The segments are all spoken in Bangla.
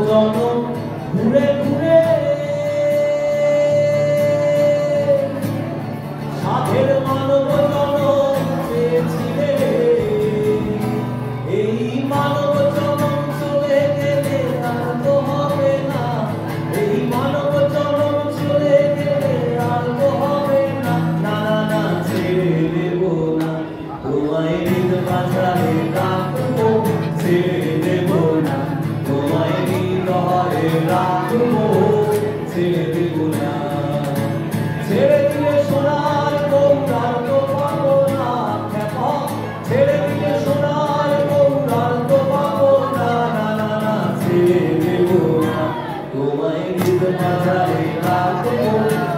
জনম ঘুরে ঘুরে সাধের মানব জনম পেয়েছিলে। এই মানব জনম চলে গেলে আর তো হবে না, এই মানব জনম চলে গেলে আর তো হবে না। না না না ছেড়ে দেব না তোমায়, হৃদ মাঝারে রাখবো, ছেড়ে দেব না তোমায়, হৃদয়ে রাখবো, ছেড়ে দেব না। ছেড়ে দিলে সোনার গৌরার তো পাবো না, ছেড়ে দিলে সোনার গৌরার তো পাবো না। না না না ছেড়ে দেব না তোমায়, হৃদ মাঝারে রাখবো,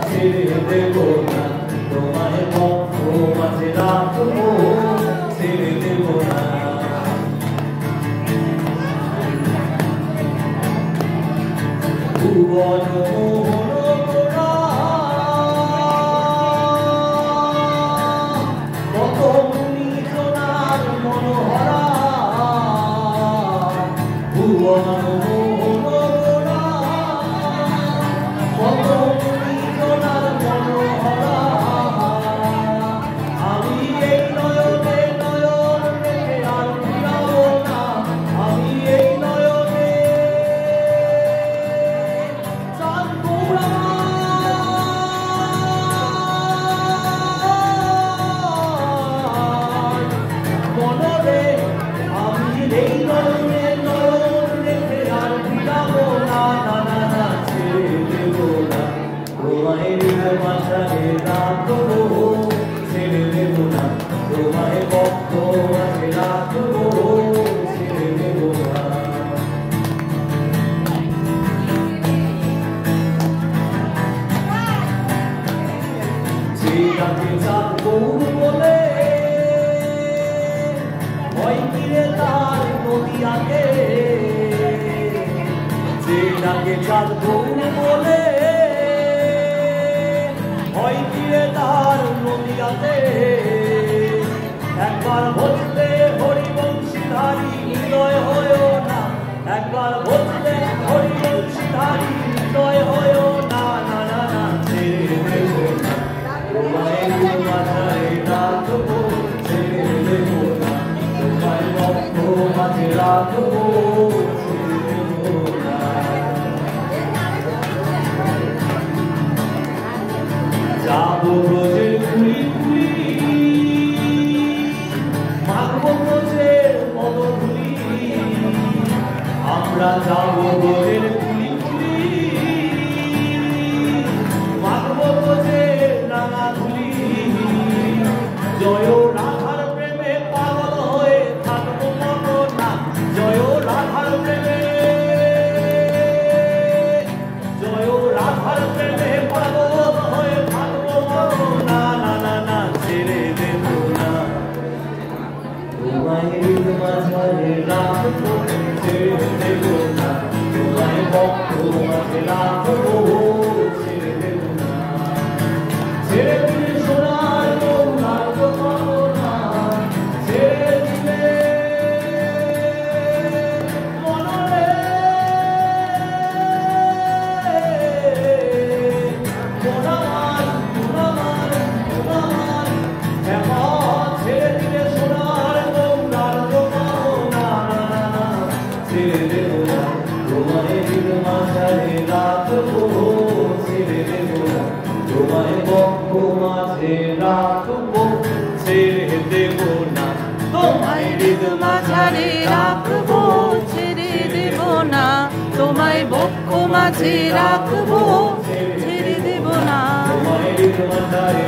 ছেড়ে দেব না তোমায়, বক্ষ মাঝে রাখবো, ছেড়ে দেব না। ভুবন মোহন গোরা কত মুনি জনার মনোহরা, ভুবন মোহন গোরা কত মুনি জনার মনোহরা। আমি এই নয়নে নয়ন রেখে আর ফিরাবো না, আমি এই নয়নে চাঁদ গৌরা মনরে, আমি এই নয়নে নয়ন রেখে আর ফিরাবো না। না না না ছেড়ে দেব না তোমায়, হৃদ মাঝারে রাখবো, ছেড়ে দেব না তোমায়, বক্ষ মাঝে রাখবো, ছেড়ে দেব না। যে ডাকে চাঁদ গৌর বলে ভয় কিরে তার নদিয়াকে, যে ডাকে চাঁদ গৌর বলে ভয় কিরে তার নদিয়াতে। একবার ভজলে হরিবংশীধারী হৃদয় হয়েও না, একবার ভজলে হরিবংশীধারী হৃদয় হয়েও না। না না না ছেড়ে দেব না তোমায়, হৃদ মাঝারে রাখবো, ছেড়ে দেব না তোমায়, বক্ষ মাঝে রাখবো, ছেড়ে দেব না। যাবো ব্রজের কুলি কুলি, মাখবো ব্রজের পদধূলি, আমরা যাবো ব্রজের কুলি কুলি, মাখবো ব্রজের রাঙা ধুলি। জয় রাধার প্রেমে পাগল হয়ে থাকবো মনো না, জয় রাধার প্রেমে, জয় রাধার প্রেমে পাগল হয়ে থাকবো মনো না। না না না ছেড়ে দেব না তোমায়, হৃদ মাঝারে রাখবো, ছেড়ে দেব না তোমায়, বক্ষ মাঝে রাখবো, ছেড়ে দেব না। ছেড়ে দিলে সোনার গৌরার তো পাবো না, ছেড়ে দিলে মনরে মোনামার মোনামার মোনামার হেমা, ছেড়ে দিলে সোনার গৌরার তো পাবো না। না না না ছেড়ে দেব না তোমায়, হৃদ মাঝারে রাখবো, ছেড়ে দেব না তোমায়, বক্ষ মাঝে রাখবো, ছেড়ে দেব না তোমায়, হৃদ মাঝারে রাখবো, ছেড়ে দেব না তোমায়, বক্ষ মাঝে রাখবো, ছেড়ে দেব না তোমায়, হৃদ মাঝারে